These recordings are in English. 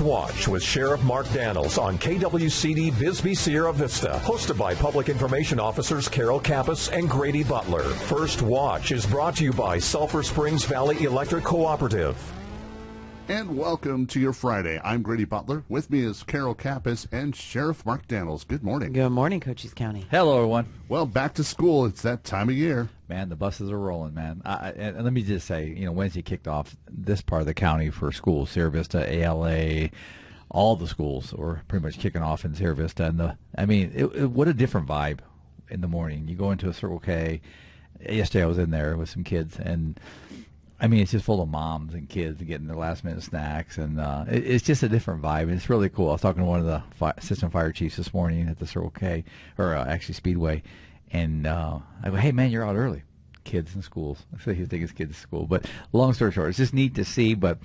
Watch with Sheriff Mark Daniels on KWCD Bisbee Sierra Vista, hosted by Public Information Officers Carol Kappas and Grady Butler. First Watch is brought to you by Sulphur Springs Valley Electric Cooperative. And welcome to your Friday. I'm Grady Butler. With me is Carol Kappas and Sheriff Mark Daniels. Good morning. Good morning, Cochise County. Hello, everyone. Well, back to school. It's that time of year. Man, the buses are rolling, man. And let me just say, Wednesday kicked off this part of the county for schools. Sierra Vista, ALA, all the schools were pretty much kicking off in Sierra Vista. And what a different vibe in the morning. You go into a Circle K. Yesterday I was in there with some kids, and it's just full of moms and kids getting their last-minute snacks, and it's just a different vibe. And it's really cool. I was talking to one of the assistant fire chiefs this morning at the Circle K, or actually Speedway, and I go, "Hey, man, you're out early." Kids in schools. So he thinks kids in school. But long story short, it's just neat to see. But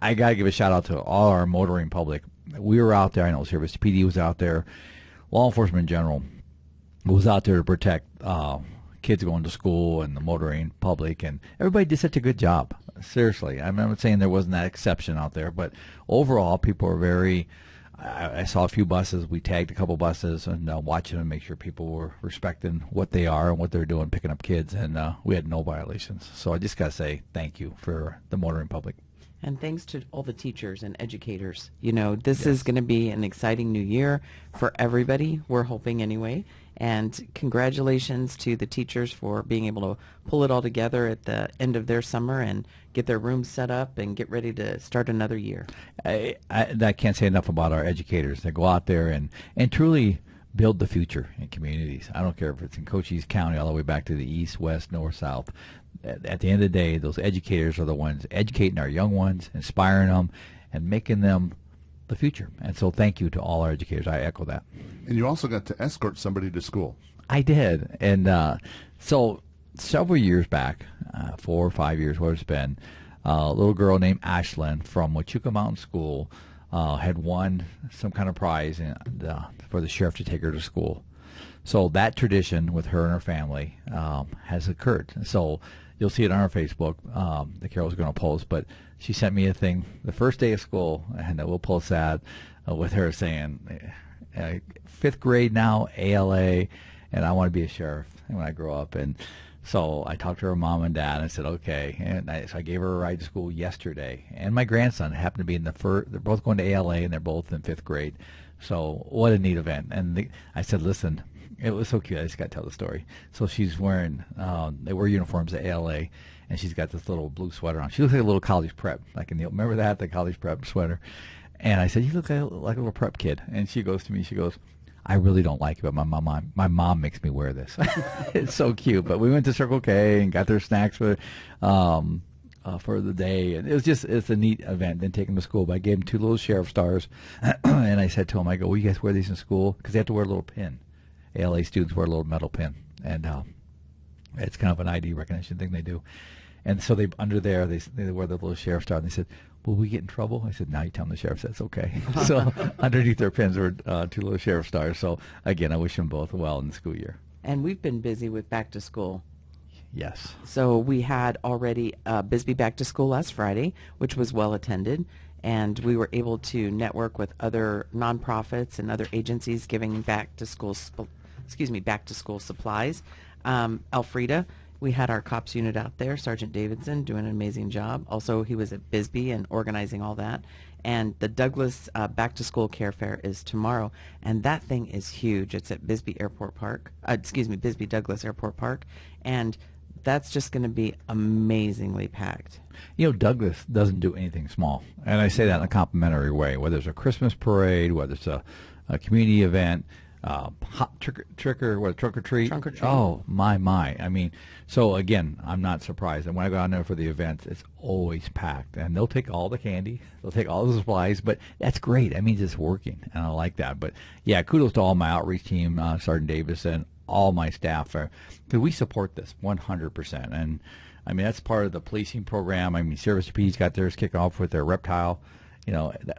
I got to give a shout-out to all our motoring public. We were out there. I know Service PD was out there. Law enforcement in general was out there to protect kids going to school and the motoring public, and everybody did such a good job. Seriously, I'm not saying there wasn't that exception out there, but overall, people were very. I saw a few buses. We tagged a couple buses and watching them, make sure people were respecting what they are and what they're doing, picking up kids, and we had no violations. So I just got to say thank you for the motoring public. And thanks to all the teachers and educators. This is going to be an exciting new year for everybody, we're hoping anyway. And congratulations to the teachers for being able to pull it all together at the end of their summer and get their rooms set up and get ready to start another year. I can't say enough about our educators that go out there and truly build the future in communities. I don't care if it's in Cochise County all the way back to the east, west, north, south. At the end of the day, those educators are the ones educating our young ones, inspiring them, and making them the future. And so thank you to all our educators. I echo that. And you also got to escort somebody to school. I did. And so several years back, 4 or 5 years, what it's been, a little girl named Ashlyn from Huachuca Mountain School had won some kind of prize for the sheriff to take her to school. So that tradition with her and her family has occurred. So you'll see it on our Facebook that Carol's going to post. But she sent me a thing the first day of school, and we'll post that with her saying, 5th grade now, ALA, and I want to be a sheriff when I grow up. And so I talked to her mom and dad, and I said, okay. And so I gave her a ride to school yesterday. And my grandson happened to be in the first. They're both going to ALA, and they're both in 5th grade. So what a neat event. And I said, listen, it was so cute. I just got to tell the story. So she's wearing, they wear uniforms at ALA, and she's got this little blue sweater on. She looks like a little college prep, remember that, the college prep sweater? And I said, you look like a little prep kid. And she goes to me, I really don't like it, but my mom makes me wear this. It's so cute. But we went to Circle K and got their snacks for the day, and it's a neat event. Then take them to school. But I gave them 2 little sheriff stars, and I said to them, I go, will you guys wear these in school? Because they have to wear a little pin. ALA students wear a little metal pin, and it's kind of an ID recognition thing they do. And so they under there they wear the little sheriff star, and they said, will we get in trouble? I said, no, you tell them the sheriff said it's okay. So underneath their pins were 2 little sheriff stars. So again, I wish them both well in the school year. And we've been busy with back to school. Yes. So we had already Bisbee Back to School last Friday, which was well attended, and we were able to network with other nonprofits and other agencies giving back to school supplies. Elfrida, we had our cops unit out there, Sergeant Davidson, doing an amazing job. Also, he was at Bisbee and organizing all that. And the Douglas Back to School Care Fair is tomorrow, and that thing is huge. It's at Bisbee Douglas Airport Park, and that's just going to be amazingly packed. Douglas doesn't do anything small, and I say that in a complimentary way. Whether it's a Christmas parade, whether it's a community event, trunk or treat. Oh my! So again, I'm not surprised. And when I go down there for the events, it's always packed. And they'll take all the candy, they'll take all the supplies, but that's great. That means it's working, and I like that. But yeah, kudos to all my outreach team, Sergeant Davis, and all my staff, because we support this 100%. And that's part of the policing program. Service PD's got theirs kicking off with their reptile.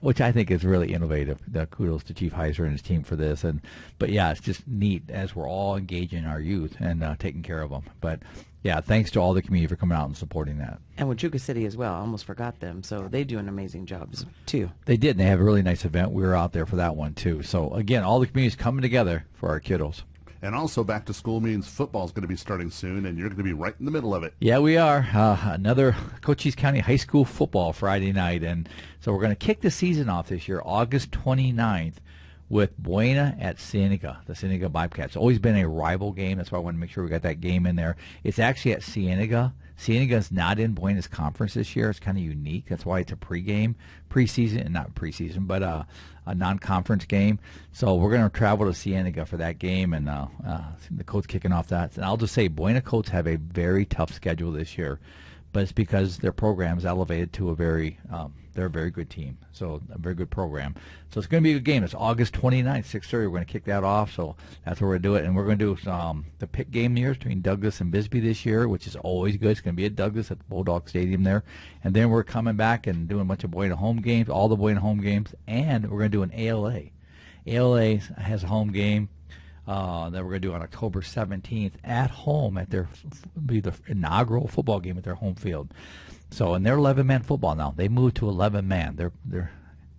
Which I think is really innovative. Kudos to Chief Heiser and his team for this. But yeah, it's just neat as we're all engaging our youth and taking care of them. But Yeah, thanks to all the community for coming out and supporting that. And Huachuca City as well. I almost forgot them. So they do an amazing job too. They did, and they have a really nice event. We were out there for that one, too. So, again, all the community's coming together for our kiddos. And also, back to school means football is going to be starting soon, and you're going to be right in the middle of it. Yeah, we are. Another Cochise County High School football Friday night. And so we're going to kick the season off this year, August 29th, with Buena at Cienega, the Cienega Bobcats. It's always been a rival game. That's why I want to make sure we got that game in there. It's actually at Cienega. Cienega's not in Buena's conference this year. It's kind of unique. That's why it's a preseason, and not preseason, but a non-conference game. So we're going to travel to Cienega for that game, and the Colts kicking off that. And I'll just say, Buena Colts have a very tough schedule this year, but it's because their program is elevated to they're a very good team, so a very good program. So it's going to be a good game. It's August 29th, 6:30. We're going to kick that off, so that's where we're going to do it. And we're going to do the pick game years between Douglas and Bisbee this year, which is always good. It's going to be at Douglas at the Bulldog Stadium there. And then we're coming back and doing a bunch of Buena home games, all the Buena home games, and we're going to do an ALA. ALA has a home game that we're going to do on October 17th at home at their inaugural football game at their home field. So, and they're 11-man football now. They moved to 11-man. They're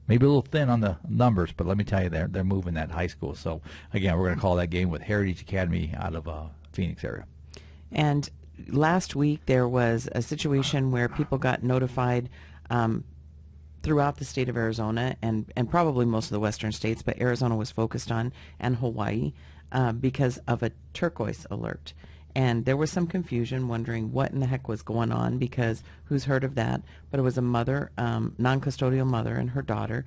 maybe a little thin on the numbers, but let me tell you, they're moving that high school. So, again, we're going to call that game with Heritage Academy out of Phoenix area. And last week there was a situation where people got notified throughout the state of Arizona and probably most of the western states, but Arizona was focused on, and Hawaii, because of a turquoise alert. And there was some confusion, wondering what in the heck was going on, because who's heard of that? But it was a mother, non-custodial mother and her daughter.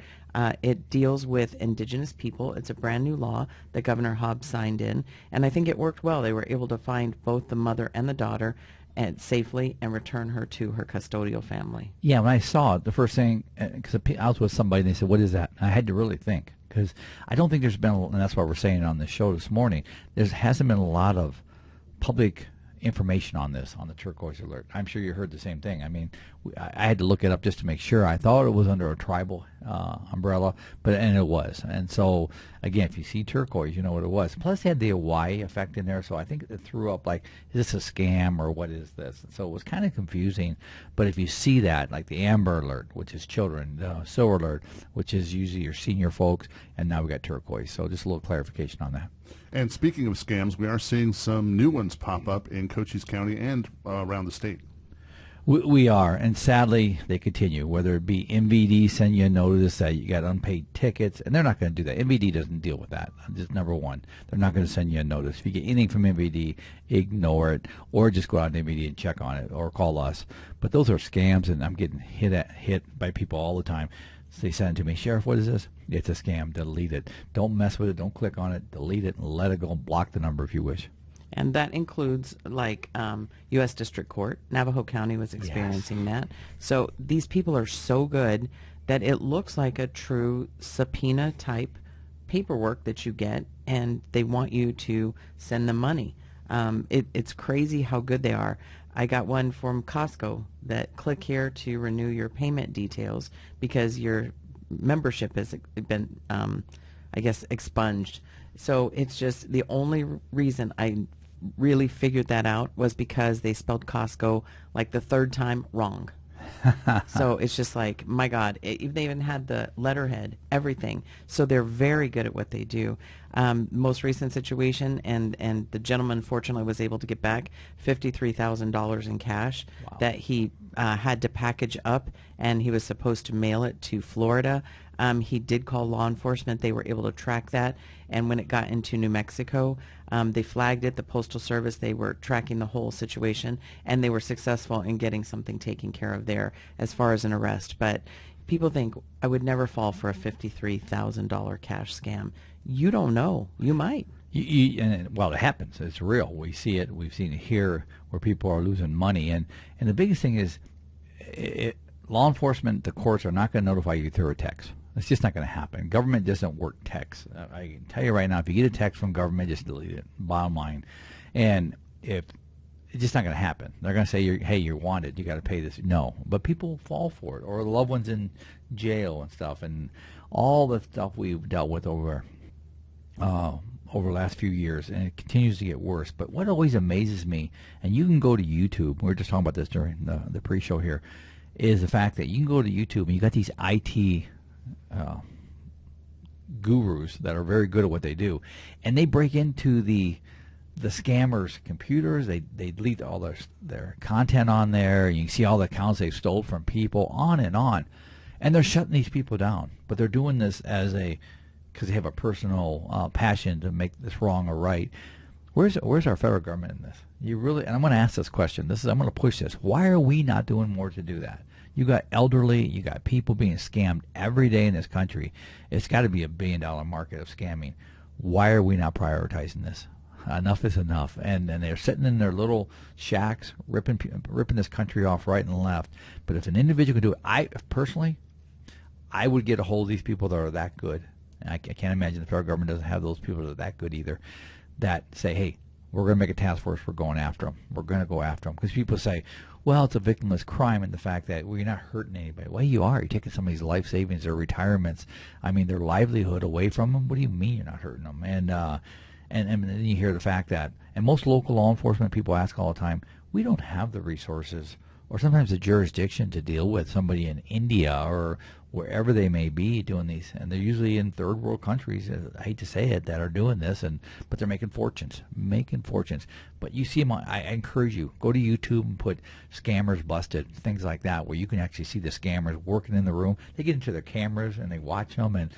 It deals with indigenous people. It's a brand new law that Governor Hobbs signed in, and I think it worked well. They were able to find both the mother and the daughter and safely and return her to her custodial family. Yeah, when I saw it, the first thing, because I was with somebody and they said, "What is that?" And I had to really think, because I don't think there's been, and that's why we're saying on the show this morning, there hasn't been a lot of public information on this, on the turquoise alert. I'm sure you heard the same thing. I mean, I had to look it up just to make sure. I thought it was under a tribal umbrella, and it was. And so, again, if you see turquoise, you know what it was. Plus, they had the Hawaii effect in there, so I think it threw up like, is this a scam or what is this? And so it was kind of confusing. But if you see that, like the amber alert, which is children, the silver alert, which is usually your senior folks, and now we got turquoise. So just a little clarification on that. And speaking of scams, we are seeing some new ones pop up in Cochise County and around the state. We are, and sadly, they continue, whether it be MVD send you a notice that you got unpaid tickets, and they're not going to do that. MVD doesn't deal with that. Just number one, they're not going to send you a notice. If you get anything from MVD, ignore it, or just go out to MVD and check on it, or call us. But those are scams, and I'm getting hit by people all the time. So they send it to me, "Sheriff, what is this?" It's a scam. Delete it. Don't mess with it. Don't click on it. Delete it and let it go. Block the number if you wish. And that includes, like, U.S. District Court. Navajo County was experiencing that. So these people are so good that it looks like a true subpoena-type paperwork that you get, and they want you to send them money. It's crazy how good they are. I got one from Costco that click here to renew your payment details because your membership has been, I guess, expunged. So it's just the only reason I really figured that out was because they spelled Costco like the third time wrong. So it's just like, my God, they even had the letterhead, everything. So they're very good at what they do. Most recent situation, and the gentleman fortunately was able to get back $53,000 in cash that he had to package up, and he was supposed to mail it to Florida. He did call law enforcement. They were able to track that, and when it got into New Mexico, they flagged it. The Postal Service, they were tracking the whole situation, and they were successful in getting something taken care of there as far as an arrest. But people think, I would never fall for a $53,000 cash scam. You don't know. You might. Well, it happens. It's real. We see it. We've seen it here where people are losing money. And the biggest thing is law enforcement, the courts are not going to notify you through a text. It's just not going to happen. Government doesn't work text. I can tell you right now, if you get a text from government, just delete it. Bottom line. And if it's just not going to happen. They're going to say, hey, you're wanted. You got to pay this. No. But people fall for it. Or the loved ones in jail and stuff. And all the stuff we've dealt with over over the last few years, and it continues to get worse. But what always amazes me, and you can go to YouTube, we were just talking about this during the pre-show here, is the fact that you can go to YouTube and you got these IT gurus that are very good at what they do, and they break into the scammers' computers. They delete all their content on there. You can see all the accounts they've stole from people, on, and they're shutting these people down. But they're doing this because they have a personal passion to make this wrong or right. Where's our federal government in this? And I'm going to ask this question. I'm going to push this. Why are we not doing more to do that? You got elderly, you got people being scammed every day in this country. It's got to be $1 billion market of scamming. Why are we not prioritizing this? Enough is enough. And they're sitting in their little shacks, ripping this country off right and left. But if an individual can do it, I would get a hold of these people that are that good. I can't imagine the federal government doesn't have those people that are that good either, that say, hey, we're going to make a task force. We're going after them. We're going to go after them. Because people say, well, it's a victimless crime, and the fact that you're not hurting anybody. Well, you are. You're taking somebody's life savings, their retirements, their livelihood away from them. What do you mean you're not hurting them? And then you hear the fact that, and most local law enforcement people ask all the time, we don't have the resources or sometimes the jurisdiction to deal with somebody in India or wherever they may be doing these. And they're usually in third world countries, I hate to say it, that are doing this, but they're making fortunes. But you see them, I encourage you, go to YouTube and put scammers busted, things like that, where you can actually see the scammers working in the room. They get into their cameras and they watch them. And,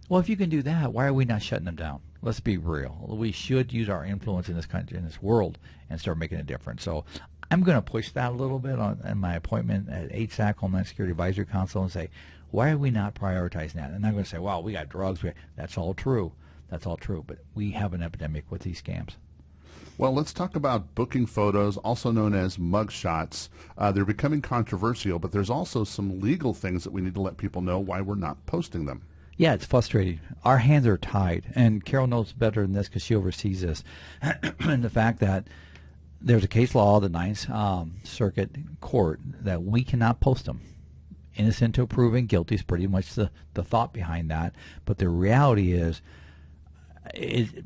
well, if you can do that, why are we not shutting them down? Let's be real. We should use our influence in this country, in this world, and start making a difference. So I'm going to push that a little bit in my appointment at HSAC, Homeland Security Advisory Council, and say, why are we not prioritizing that? And I'm going to say, well, we got drugs. That's all true. But we have an epidemic with these scams. Well, let's talk about booking photos, also known as mugshots. They're becoming controversial, but there's also some legal things that we need to let people know why we're not posting them. Yeah, it's frustrating. Our hands are tied, and Carol knows better than this because she oversees this. And the fact that there's a case law, the Ninth Circuit Court, that we cannot post them. Innocent until proven guilty is pretty much the thought behind that. But the reality is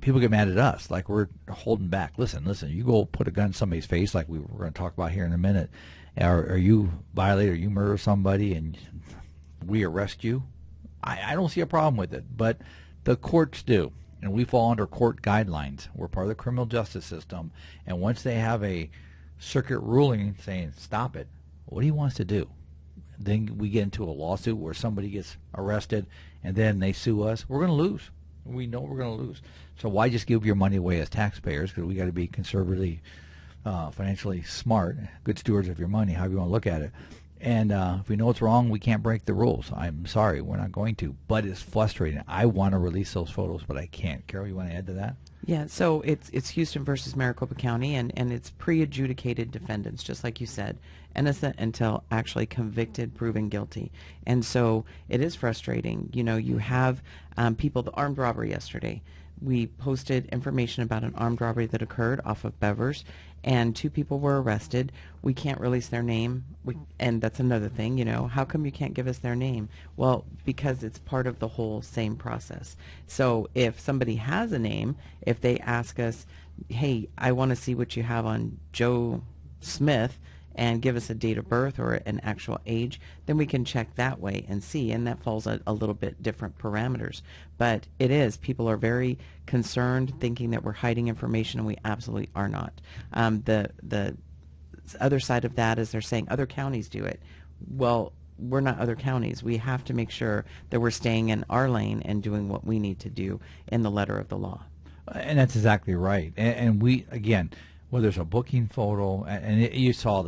people get mad at us, like we're holding back. Listen, you go put a gun in somebody's face, like we're going to talk about here in a minute, or you violate or you murder somebody and we arrest you. I don't see a problem with it, but the courts do, and we fall under court guidelines. We're part of the criminal justice system, and once they have a circuit ruling saying stop it, what do you want us to do? Then we get into a lawsuit where somebody gets arrested, and then they sue us. We're going to lose. We know we're going to lose. So why just give your money away as taxpayers? Because we got to be conservatively, financially smart, good stewards of your money, however you want to look at it. And if we know it's wrong, we can't break the rules. I'm sorry, we're not going to. But it's frustrating. I want to release those photos, but I can't. Carol, you want to add to that? Yeah, so it's Houston versus Maricopa County, and it's pre-adjudicated defendants, just like you said, innocent until actually convicted, proven guilty. And so it is frustrating. You have people, the armed robbery yesterday. We posted information about an armed robbery that occurred off of Bevers, and 2 people were arrested. We can't release their name, and that's another thing, How come you can't give us their name? Well, because it's part of the whole same process. So if somebody has a name, if they ask us, hey, I want to see what you have on Joe Smith, and give us a date of birth or an actual age, then we can check that way and see, and that falls at a little bit different parameters. But people are very concerned, thinking that we're hiding information, and we absolutely are not. The other side of that is they're saying other counties do it. Well, we're not other counties. We have to make sure that we're staying in our lane and doing what we need to do in the letter of the law. And that's exactly right. And we, again, whether it's a booking photo, you saw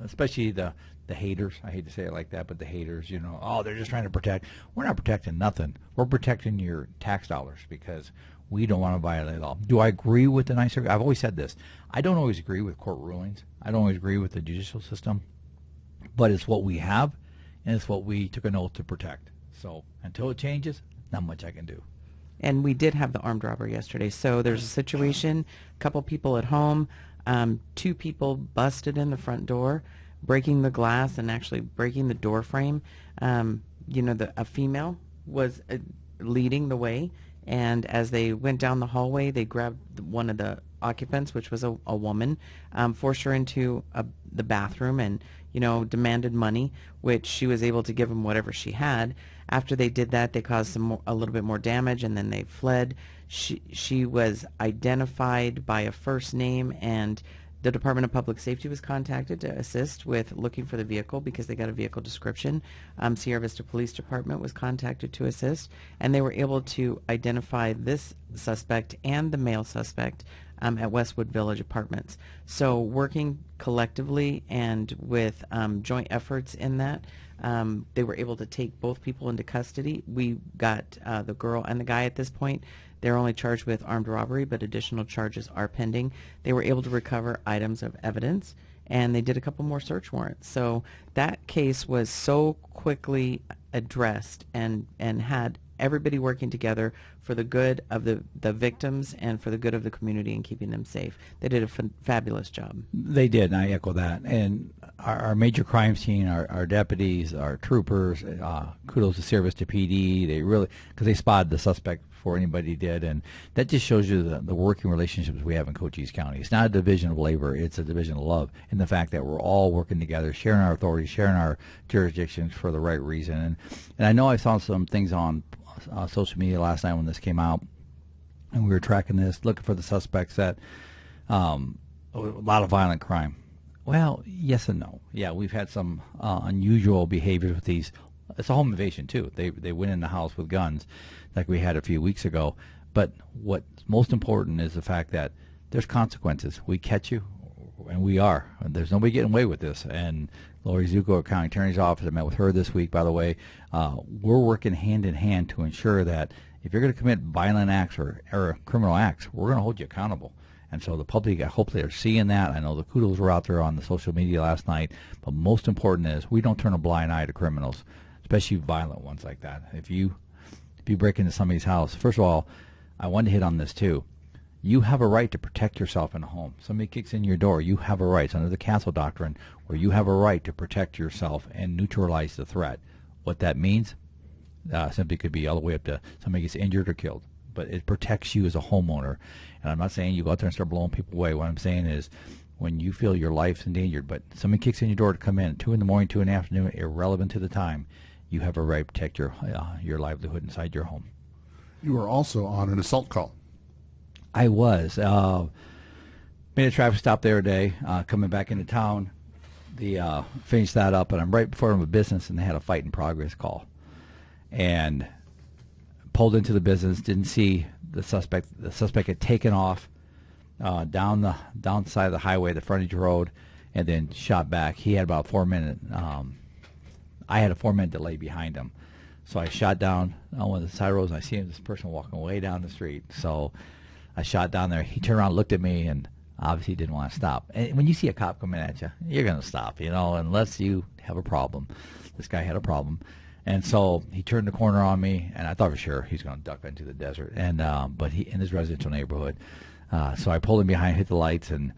especially the haters. I hate to say it like that, but the haters, they're just trying to protect. We're not protecting nothing. We're protecting your tax dollars because we don't want to violate law. Do I agree with the Ninth Circuit? I've always said this. I don't always agree with court rulings. I don't always agree with the judicial system, but it's what we have, and it's what we took an oath to protect. So until it changes, not much I can do. And we did have the armed robbery yesterday. So there's a situation, a couple people at home, 2 people busted in the front door, breaking the glass and actually breaking the door frame. A female was leading the way, and as they went down the hallway, they grabbed one of the occupants, which was a woman, forced her into the bathroom, and demanded money, which she was able to give them whatever she had. After they did that, they caused a little bit more damage, and then they fled. She was identified by a first name, and the Department of Public Safety was contacted to assist with looking for the vehicle because they got a vehicle description. Sierra Vista Police Department was contacted to assist, and they were able to identify this suspect and the male suspect at Westwood Village Apartments. So working collectively and with joint efforts in that, they were able to take both people into custody. We got the girl and the guy at this point. They're only charged with armed robbery, but additional charges are pending. They were able to recover items of evidence, and they did a couple more search warrants. So that case was so quickly addressed and had everybody working together for the good of the victims and for the good of the community and keeping them safe. They did a fabulous job. They did, and I echo that. And our major crime scene, our deputies, our troopers, kudos to Sierra Vista PD. They really, because they spotted the suspect before anybody did, and that just shows you the working relationships we have in Cochise County. It's not a division of labor, it's a division of love, in the fact that we're all working together, sharing our authority, sharing our jurisdictions for the right reason. And I know I saw some things on social media last night when this came out, and we were tracking this, looking for the suspects that a lot of violent crime. Well, yes and no. Yeah, we've had some unusual behaviors with these. It's a home invasion too. They went in the house with guns, like we had a few weeks ago. But what's most important is the fact that there's consequences. We catch you, and we are. There's nobody getting away with this. And Lori Zuko, County Attorney's Office, I met with her this week, by the way. We're working hand in hand to ensure that if you're going to commit violent acts or criminal acts, we're going to hold you accountable. And so the public, I hope they're seeing that. I know the kudos were out there on the social media last night. But most important is we don't turn a blind eye to criminals, especially violent ones like that. If you break into somebody's house, first of all, I want to hit on this too. You have a right to protect yourself in a home. Somebody kicks in your door, you have a right. It's under the Castle Doctrine, where you have a right to protect yourself and neutralize the threat. What that means simply could be all the way up to somebody gets injured or killed. But it protects you as a homeowner. And I'm not saying you go out there and start blowing people away. What I'm saying is when you feel your life's endangered, but somebody kicks in your door to come in, 2 in the morning, 2 in the afternoon, irrelevant to the time, you have a right to protect your livelihood inside your home. You were also on an assault call. I was. Made a traffic stop the other day, coming back into town. Finished that up, and I'm right before a business, and they had a fight in progress call. And pulled into the business, didn't see the suspect. The suspect had taken off down the side of the highway, the frontage road, and then shot back. He had about 4 minutes. I had a 4-minute delay behind him. So I shot down on one of the side roads, and I see this person walking way down the street. So I shot down there. He turned around, looked at me, and obviously didn't want to stop. And when you see a cop coming at you, you're going to stop, unless you have a problem. This guy had a problem. And so he turned the corner on me, and I thought for sure he's going to duck into the desert. And but he in his residential neighborhood. So I pulled him behind, hit the lights, and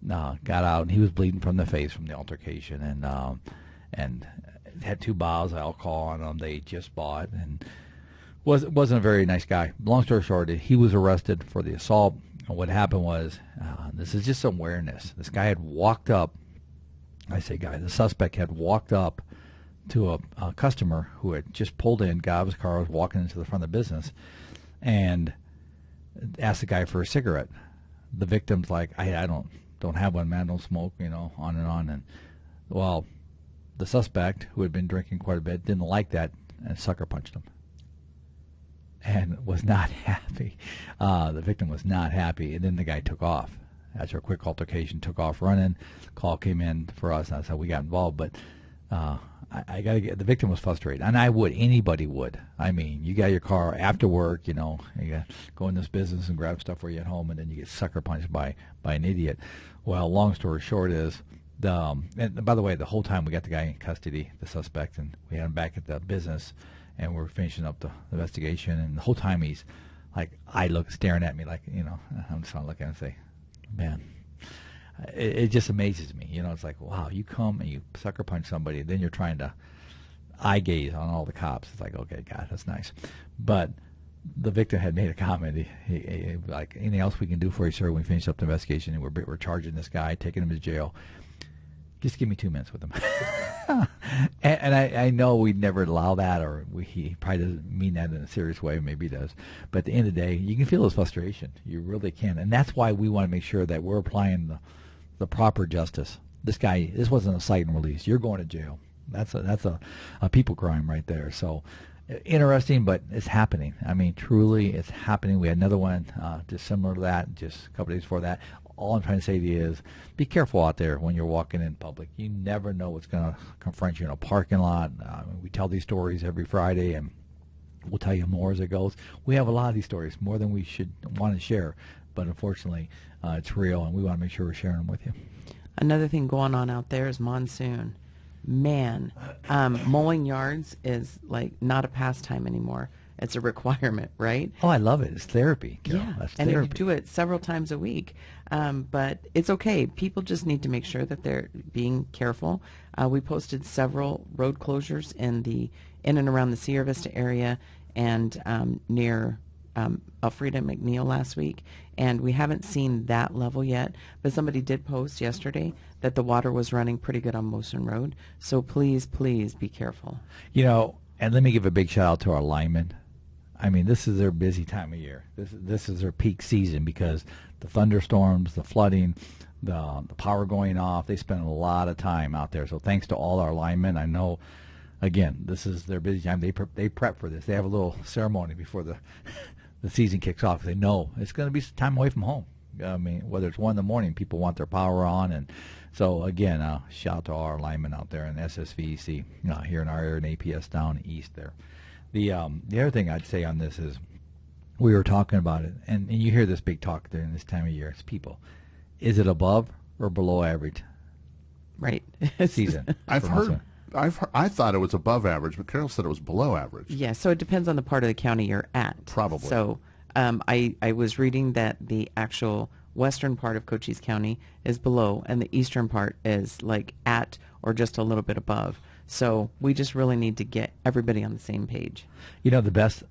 got out. And he was bleeding from the face from the altercation, and had 2 bottles of alcohol on him. They just bought, and wasn't a very nice guy. Long story short, he was arrested for the assault. And what happened was, this is just some awareness. This guy had walked up. The suspect had walked up to a customer who had just pulled in, got out of his car, was walking into the front of the business, and asked the guy for a cigarette. The victim's like, I don't have one, man, don't smoke, on and on. And well, the suspect, who had been drinking quite a bit, didn't like that and sucker punched him and was not happy. The victim was not happy, and then the guy took off. After a quick altercation, took off running. Call came in for us, and that's how we got involved. But I got to get, the victim was frustrated, and anybody would. I mean, you got your car after work, you got to go in this business and grab stuff for you at home, and then you get sucker punched by an idiot. Well, long story short is, and by the way, the whole time we got the guy in custody, the suspect, and we had him back at the business, and we're finishing up the investigation, and the whole time he's like, staring at me like, I'm just going to look at him and say, man, it just amazes me. It's like, wow, you come and you sucker punch somebody, and then you're trying to eye gaze on all the cops. It's like, okay, God, that's nice. But the victim had made a comment. He like, anything else we can do for you, sir? When we finish up the investigation, and we're charging this guy, taking him to jail. Just give me 2 minutes with him. and I know we'd never allow that, or he probably doesn't mean that in a serious way. Maybe he does. But at the end of the day, you can feel his frustration. You really can. And that's why we want to make sure that we're applying the proper justice. This wasn't a cite and release. You're going to jail. That's a people crime right there. So interesting, but it's happening. I mean, truly, it's happening. We had another one just similar to that, just a couple days before that. All I'm trying to say to you is be careful out there when you're walking in public. You never know what's going to confront you in a parking lot. We tell these stories every Friday, and we'll tell you more as it goes. We have a lot of these stories, more than we should want to share. But unfortunately, it's real, and we want to make sure we're sharing them with you. Another thing going on out there is monsoon. Man, mowing yards is like not a pastime anymore. It's a requirement, right? Oh, I love it. It's therapy, Carol. Yeah, That's and therapy. you do it several times a week. But it's okay. People just need to make sure that they're being careful. We posted several road closures in and around the Sierra Vista area and near Elfrida McNeil last week, and we haven't seen that level yet, but somebody did post yesterday that the water was running pretty good on Mosen Road, so please be careful. You know, and let me give a big shout out to our linemen. I mean, this is their busy time of year. This is their peak season because the thunderstorms, the flooding, the power going off, they spend a lot of time out there. So thanks to all our linemen. I know, again, this is their busy time. They prep for this. They have a little ceremony before the season kicks off. They know it's going to be some time away from home. I mean, whether it's 1 a.m, people want their power on. And so, again, shout out to all our linemen out there in SSVEC, here in our area, and APS down east there. The other thing I'd say on this is we were talking about it, and you hear this big talk during this time of year. It's people. Is it above or below average? Right. Season. I thought it was above average, but Carol said it was below average. Yeah, so it depends on the part of the county you're at. Probably. So I was reading that the actual western part of Cochise County is below, and the eastern part is like at or just a little bit above. So we just really need to get everybody on the same page. You know, the best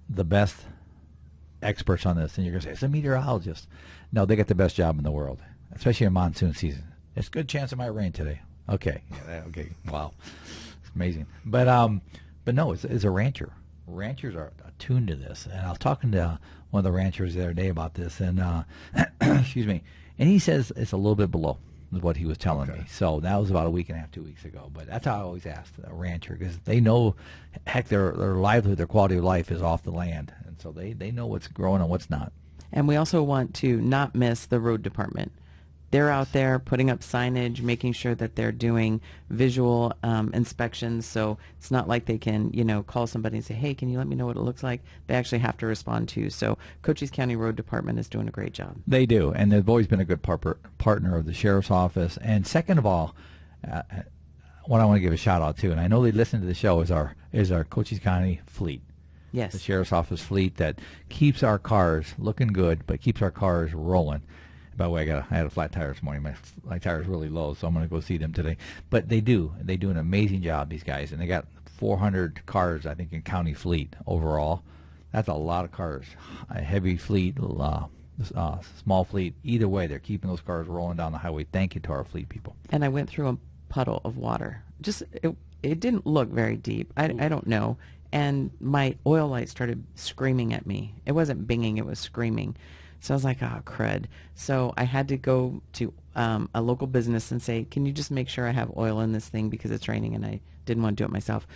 experts on this, and you're going to say, it's a meteorologist. No, they got the best job in the world, especially in monsoon season. It's a good chance it might rain today. Okay. Yeah, okay. Wow. It's amazing. But no, it's a rancher. Ranchers are attuned to this. And I was talking to one of the ranchers the other day about this, and excuse me, and he says it's a little bit below is what he was telling me. So that was about a week and a half, 2 weeks ago. But that's how I always ask a rancher, because they know, heck, their livelihood, their quality of life is off the land. And so they know what's growing and what's not. And we also want to not miss the road department. They're out there putting up signage, making sure that they're doing visual inspections. So it's not like they can, call somebody and say, hey, can you let me know what it looks like? They actually have to respond to. So Cochise County Road Department is doing a great job. They do. And they've always been a good partner of the Sheriff's Office. And second of all, what I want to give a shout out to, and I know they listen to the show, is our Cochise County fleet. Yes. The Sheriff's Office fleet that keeps our cars looking good, but keeps our cars rolling. By the way, I had a flat tire this morning. My tire's really low, so I'm going to go see them today. But they do an amazing job, these guys, and they got 400 cars, I think, in county fleet overall. That's a lot of cars. A heavy fleet, small fleet. Either way, they're keeping those cars rolling down the highway. Thank you to our fleet people. And I went through a puddle of water. Just it didn't look very deep. I don't know. And my oil light started screaming at me. It wasn't binging, it was screaming. So I was like, oh, crud. So I had to go to a local business and say, can you just make sure I have oil in this thing because it's raining, and I didn't want to do it myself.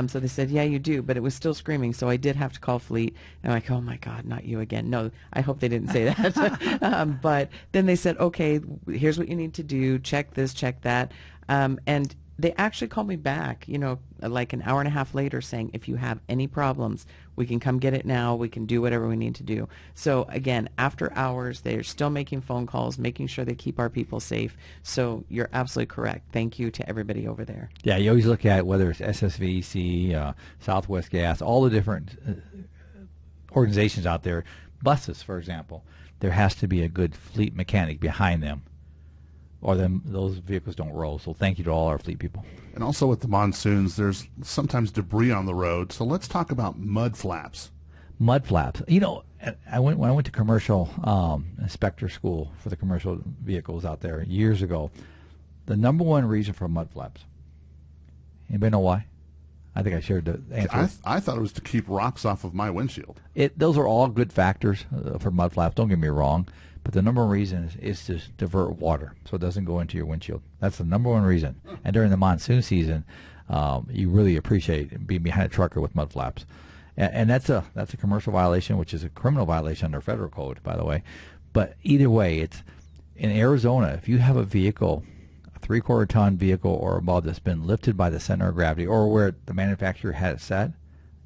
So they said, yeah, you do, but it was still screaming. So I did have to call Fleet. And I'm like, oh, my God, not you again. No, I hope they didn't say that. But then they said, okay, here's what you need to do. Check this, check that. And they actually called me back, like an hour and a half later saying, if you have any problems, we can come get it now. We can do whatever we need to do. So again, after hours, they're still making phone calls, making sure they keep our people safe. So you're absolutely correct. Thank you to everybody over there. Yeah, you always look at whether it's SSVEC, Southwest Gas, all the different organizations out there. Buses, for example, there has to be a good fleet mechanic behind them, or those vehicles don't roll. So thank you to all our fleet people. And also with the monsoons, there's sometimes debris on the road. So let's talk about mud flaps. Mud flaps. You know, when I went to commercial inspector school for the commercial vehicles out there years ago, the number one reason for mud flaps. Anybody know why? I think I shared the answer. I thought it was to keep rocks off of my windshield. Those are all good factors for mud flaps. Don't get me wrong, but the number one reason is to divert water so it doesn't go into your windshield. That's the number one reason. And during the monsoon season, you really appreciate being behind a trucker with mud flaps. And that's a commercial violation, which is a criminal violation under federal code, by the way. But either way, it's in Arizona. If you have a vehicle, a 3/4 ton vehicle or above that's been lifted by the center of gravity or where the manufacturer had it set,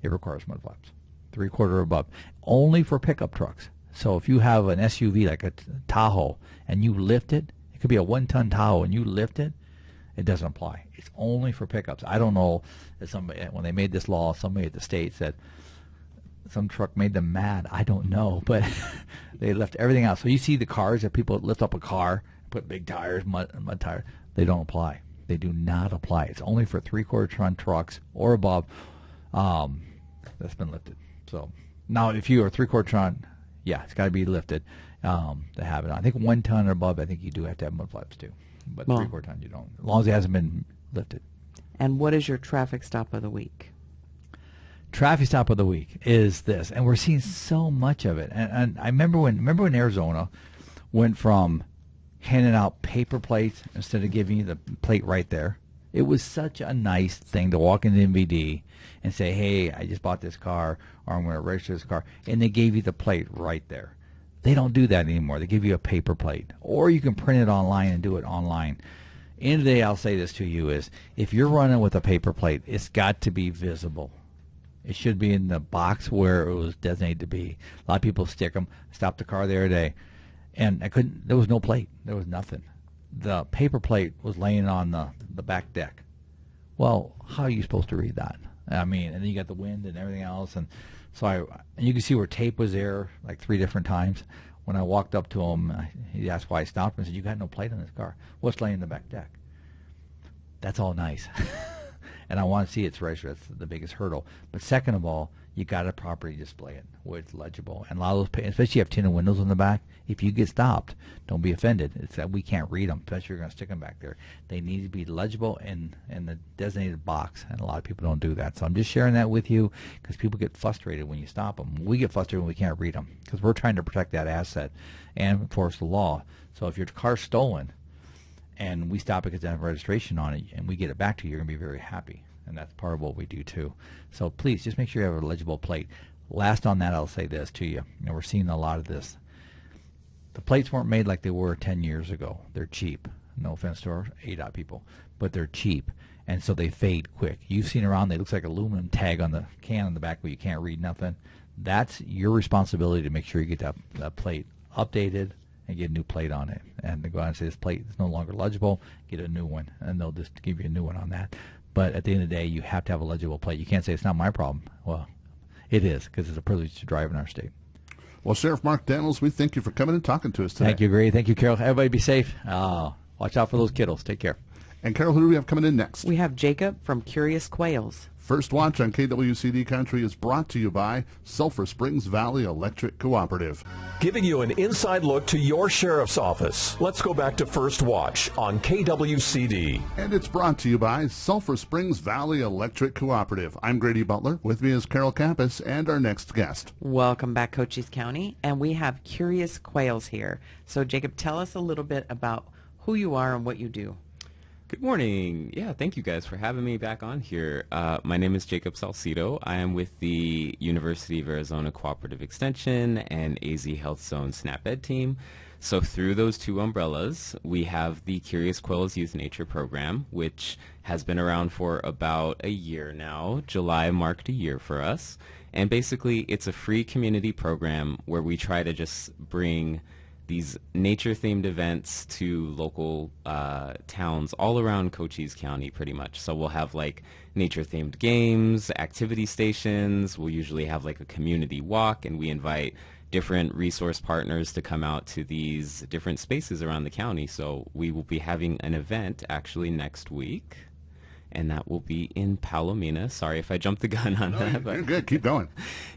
it requires mud flaps. 3/4 or above, only for pickup trucks. So if you have an SUV like a Tahoe and you lift it, it could be a 1-ton Tahoe, and you lift it, it doesn't apply. It's only for pickups. I don't know if somebody, when they made this law, somebody at the state said some truck made them mad. I don't know, but they left everything out. So you see the cars that people lift up a car, put big tires, mud tires. They don't apply. They do not apply. It's only for 3/4 ton trucks or above that's been lifted. So now, if you are 3/4 ton, yeah, it's got to be lifted to have it. I think 1 ton or above, I think you do have to have mud flaps too. But Well, 3/4 ton, you don't, as long as it hasn't been lifted. And what is your traffic stop of the week? Traffic stop of the week is this, and we're seeing so much of it. And I remember when Arizona went from handing out paper plates instead of giving you the plate right there. It was such a nice thing to walk into MVD and say, "Hey, I just bought this car, or I'm going to register this car," and they gave you the plate right there. They don't do that anymore. They give you a paper plate, or you can print it online and do it online. End of the day, I'll say this to you is, if you're running with a paper plate, it's got to be visible. It should be in the box where it was designated to be. A lot of people stick them. Stopped the car the other day, and there was no plate. There was nothing. The paper plate was laying on the back deck. Well, how are you supposed to read that? I mean, and then you got the wind and everything else, and so and you can see where tape was there like 3 different times. When I walked up to him, he asked why I stopped him. I said, "You got no plate on this car. What's laying in the back deck?" That's all nice. And I want to see it's registered. That's the biggest hurdle. But second of all, you got to properly display it where it's legible. And a lot of those, especially if you have tinted windows on the back, if you get stopped, don't be offended. It's that we can't read them, especially if you're going to stick them back there. They need to be legible in the designated box, and a lot of people don't do that. So I'm just sharing that with you because people get frustrated when you stop them. We get frustrated when we can't read them because we're trying to protect that asset and enforce the law. So if your car's stolen, and we stop it because they have registration on it, and we get it back to you, you're going to be very happy. And that's part of what we do, too. So please, just make sure you have a legible plate. Last on that, I'll say this to you. We're seeing a lot of this. The plates weren't made like they were 10 years ago. They're cheap. No offense to our ADOT people, but they're cheap. And so they fade quick. You've seen around, they look like aluminum tag on the can on the back where you can't read nothing. That's your responsibility to make sure you get that plate updated and get a new plate on it. And to go out and say this plate is no longer legible, get a new one, and they'll just give you a new one on that. But at the end of the day, you have to have a legible plate. You can't say it's not my problem. Well, it is, because it's a privilege to drive in our state. Well, Sheriff Mark Daniels, we thank you for coming and talking to us today. Thank you, Grady. Thank you, Carol. Everybody be safe. Watch out for those kiddos. Take care. And Carol, who do we have coming in next? We have Jacob from Curious Quails. First Watch on KWCD Country is brought to you by Sulphur Springs Valley Electric Cooperative. Giving you an inside look to your sheriff's office. Let's go back to First Watch on KWCD. And it's brought to you by Sulphur Springs Valley Electric Cooperative. I'm Grady Butler. With me is Carol Campus and our next guest. Welcome back, Cochise County. And we have Curious Quails here. So, Jacob, tell us a little bit about who you are and what you do. Good morning. Yeah, thank you guys for having me back on here. My name is Jacob Salcido. I am with the University of Arizona Cooperative Extension and AZ Health Zone SNAP Ed team. So through those two umbrellas, we have the Curious Quails Youth Nature Program, which has been around for about a year now. July marked a year for us. And basically, it's a free community program where we try to just bring these nature-themed events to local towns all around Cochise County, pretty much. So we'll have like nature-themed games, activity stations. We'll usually have like a community walk, and we invite different resource partners to come out to these different spaces around the county. So we will be having an event actually next week. and that will be in Palomino. Sorry if I jumped the gun on that. You're good. Keep going.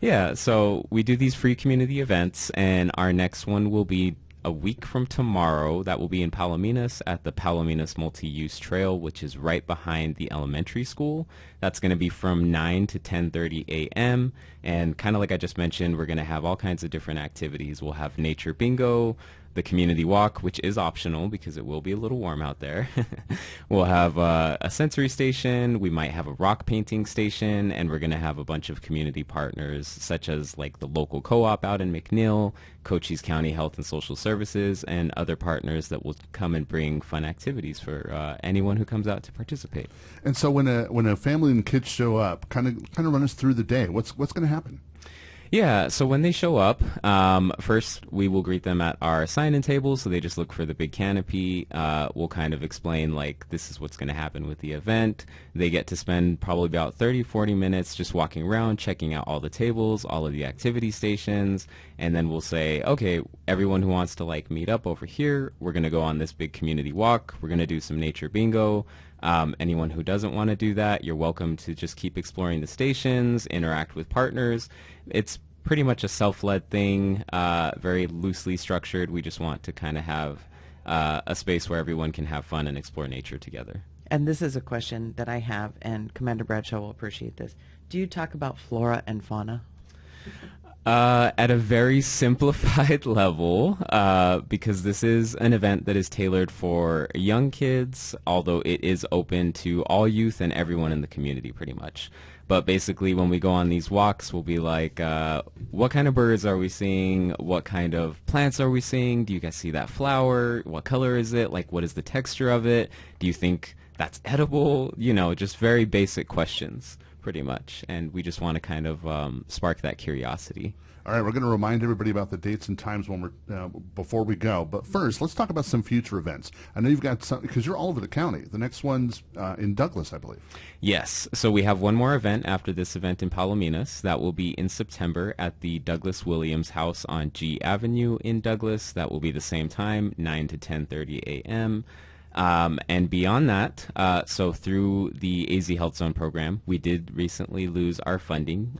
Yeah, so we do these free community events, and our next one will be a week from tomorrow. That will be in Palominos at the Palominos Multi-Use Trail, which is right behind the elementary school. That's going to be from 9 to 10:30 a.m. And kind of like I just mentioned, we're going to have all kinds of different activities. We'll have nature bingo, the community walk, which is optional because it will be a little warm out there. We'll have a sensory station. We might have a rock painting station, and we're going to have a bunch of community partners, such as like the local co-op out in McNeil, Cochise County Health and Social Services, and other partners that will come and bring fun activities for anyone who comes out to participate. And so when a family and kids show up, kind of run us through the day. What's going to happen? Yeah, so when they show up, first we will greet them at our sign-in table, so they just look for the big canopy. We'll kind of explain, like, this is what's going to happen with the event. They get to spend probably about 30, 40 minutes just walking around, checking out all the tables, all of the activity stations, and then we'll say, okay, everyone who wants to, like, meet up over here, we're going to go on this big community walk. We're going to do some nature bingo. Anyone who doesn't want to do that, you're welcome to just keep exploring the stations, interact with partners. It's pretty much a self-led thing, very loosely structured. We just want to kind of have a space where everyone can have fun and explore nature together. And this is a question that I have, and Commander Bradshaw will appreciate this. Do you talk about flora and fauna? At a very simplified level, because this is an event that is tailored for young kids, although it is open to all youth and everyone in the community pretty much. But basically when we go on these walks, we'll be like, what kind of birds are we seeing? What kind of plants are we seeing? Do you guys see that flower? What color is it? Like, what is the texture of it? Do you think that's edible? You know, just very basic questions. Pretty much, and we just want to kind of spark that curiosity. All right, we're going to remind everybody about the dates and times when we're before we go. But first, let's talk about some future events. I know you've got some because you're all over the county. The next one's in Douglas, I believe. Yes, so we have one more event after this event in Palominos. That will be in September at the Douglas Williams House on G Avenue in Douglas. That will be the same time, 9 to 10:30 a.m. And beyond that, so through the AZ Health Zone program, we did recently lose our funding.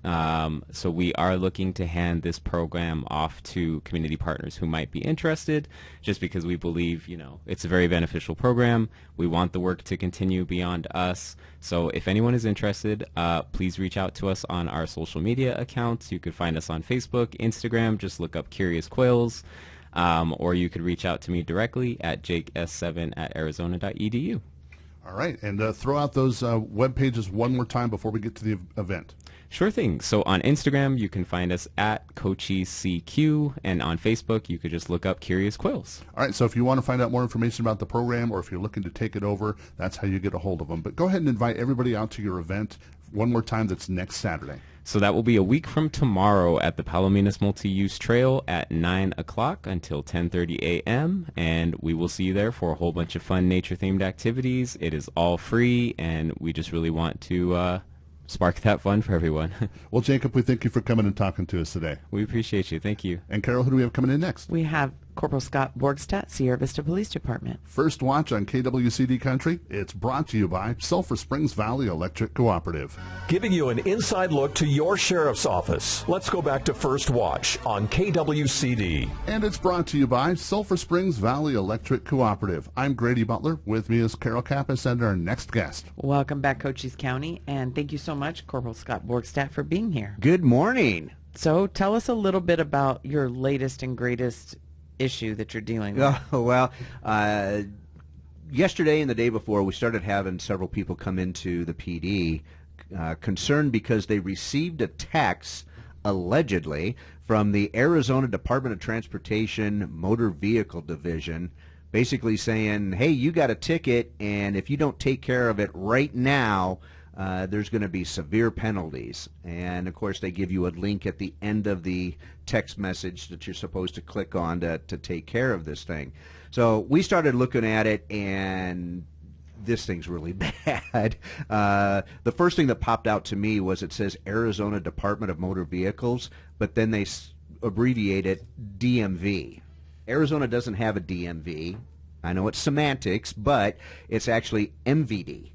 So we are looking to hand this program off to community partners who might be interested, just because we believe, you know, it's a very beneficial program. We want the work to continue beyond us. So if anyone is interested, please reach out to us on our social media accounts. You could find us on Facebook, Instagram, just look up Curious Quails. Or you could reach out to me directly at jakes7@arizona.edu. All right, and throw out those web pages one more time before we get to the event. Sure thing. So on Instagram, you can find us at Cochise CQ, and on Facebook, you could just look up Curious Quails. All right, so if you want to find out more information about the program or if you're looking to take it over, that's how you get a hold of them. But go ahead and invite everybody out to your event one more time. That's next Saturday. So that will be a week from tomorrow at the Palominos Multi-Use Trail at 9 o'clock until 10:30 a.m. And we will see you there for a whole bunch of fun nature-themed activities. It is all free, and we just really want to spark that fun for everyone. Well, Jacob, we thank you for coming and talking to us today. We appreciate you. Thank you. And Carol, who do we have coming in next? We have Corporal Scott Borgstadt, Sierra Vista Police Department. First Watch on KWCD Country. It's brought to you by Sulphur Springs Valley Electric Cooperative. Giving you an inside look to your sheriff's office. Let's go back to First Watch on KWCD. And it's brought to you by Sulphur Springs Valley Electric Cooperative. I'm Grady Butler. With me is Carol Kappas and our next guest. Welcome back, Cochise County, and thank you so much, Corporal Scott Borgstadt, for being here. Good morning. So tell us a little bit about your latest and greatest issue that you're dealing with. Oh, well, yesterday and the day before, we started having several people come into the PD concerned because they received a text, allegedly, from the Arizona Department of Transportation Motor Vehicle Division, basically saying, hey, you got a ticket, and if you don't take care of it right now, there's going to be severe penalties. And, of course, they give you a link at the end of the text message that you're supposed to click on to take care of this thing. So we started looking at it, and this thing's really bad. The first thing that popped out to me was it says Arizona Department of Motor Vehicles, but then they abbreviate it DMV. Arizona doesn't have a DMV. I know it's semantics, but it's actually MVD.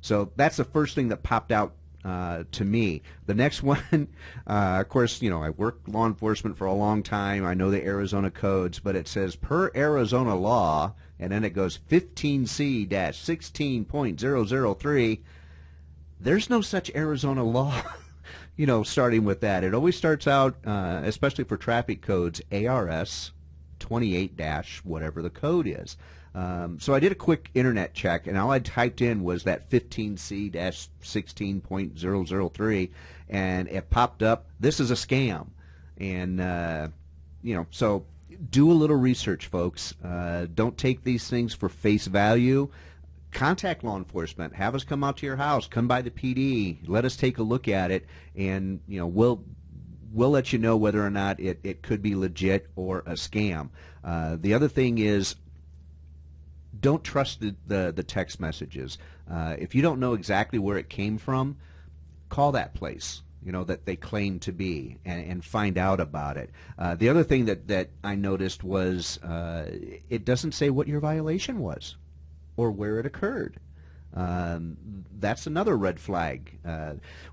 So that's the first thing that popped out to me. The next one, of course, I worked law enforcement for a long time. I know the Arizona codes, but it says per Arizona law, and then it goes 15C-16.003. There's no such Arizona law, starting with that. It always starts out, especially for traffic codes, ARS 28- whatever the code is. So I did a quick internet check, and all I typed in was that 15C-16.003, and it popped up, this is a scam. And, so do a little research, folks. Don't take these things for face value. Contact law enforcement. Have us come out to your house. Come by the PD. Let us take a look at it, and, we'll let you know whether or not it could be legit or a scam. The other thing is, don't trust the text messages. If you don't know exactly where it came from, call that place, that they claim to be, and find out about it. The other thing that I noticed was it doesn't say what your violation was or where it occurred. That's another red flag.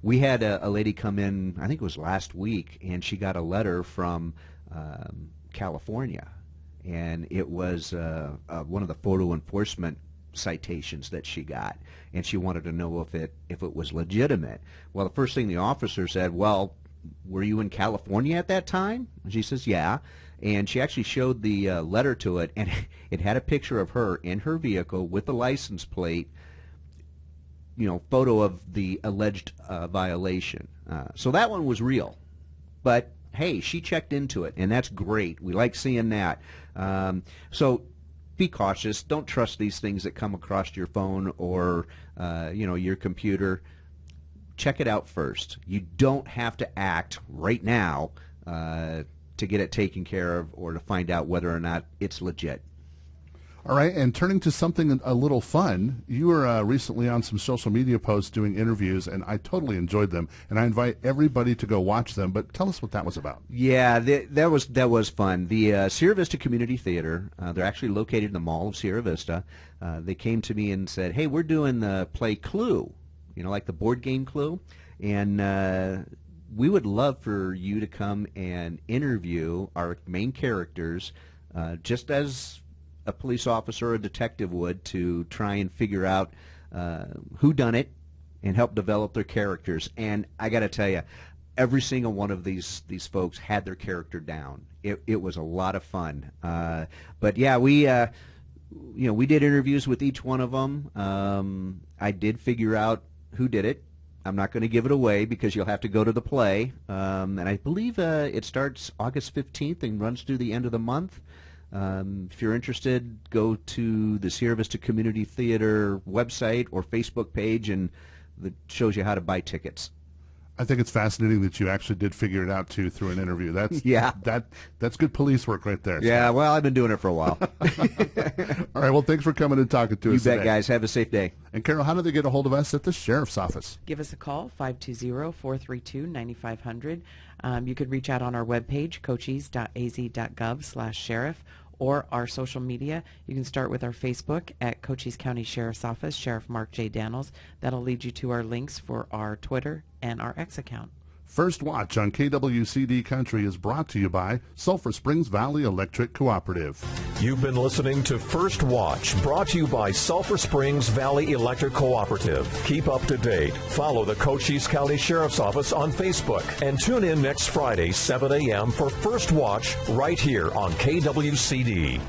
We had a lady come in, I think it was last week, and she got a letter from California. And it was one of the photo enforcement citations that she got, and she wanted to know if it was legitimate. Well, the first thing the officer said, well, were you in California at that time? And she says, yeah. And she actually showed the letter to it, and it had a picture of her in her vehicle with the license plate, photo of the alleged violation. So that one was real. But hey, she checked into it, and that's great. We like seeing that. So be cautious. Don't trust these things that come across your phone or your computer. Check it out first. You don't have to act right now to get it taken care of or to find out whether or not it's legit. All right, and turning to something a little fun, you were recently on some social media posts doing interviews, and I totally enjoyed them, and I invite everybody to go watch them, but tell us what that was about. Yeah, that was fun. The Sierra Vista Community Theater, they're actually located in the Mall of Sierra Vista. They came to me and said, hey, we're doing the play Clue, like the board game Clue, and we would love for you to come and interview our main characters just as a police officer or a detective would, to try and figure out who done it and help develop their characters. And I got to tell you, every single one of these folks had their character down. It was a lot of fun. But yeah, we did interviews with each one of them. I did figure out who did it. I'm not going to give it away because you'll have to go to the play. And I believe it starts August 15th and runs through the end of the month. If you're interested, go to the Sierra Vista Community Theater website or Facebook page, and it shows you how to buy tickets. I think it's fascinating that you actually did figure it out, too, through an interview. That's good police work right there. Yeah, well, I've been doing it for a while. All right, well, thanks for coming and talking to us today. You bet, guys. Have a safe day. And, Carol, how do they get a hold of us at the Sheriff's Office? Give us a call, 520-432-9500. You could reach out on our webpage, cochise.az.gov/sheriff, or our social media. You can start with our Facebook at Cochise County Sheriff's Office, Sheriff Mark J. Daniels. That'll lead you to our links for our Twitter and our X account. First Watch on KWCD Country is brought to you by Sulphur Springs Valley Electric Cooperative. You've been listening to First Watch, brought to you by Sulphur Springs Valley Electric Cooperative. Keep up to date. Follow the Cochise County Sheriff's Office on Facebook. And tune in next Friday, 7 a.m. for First Watch right here on KWCD.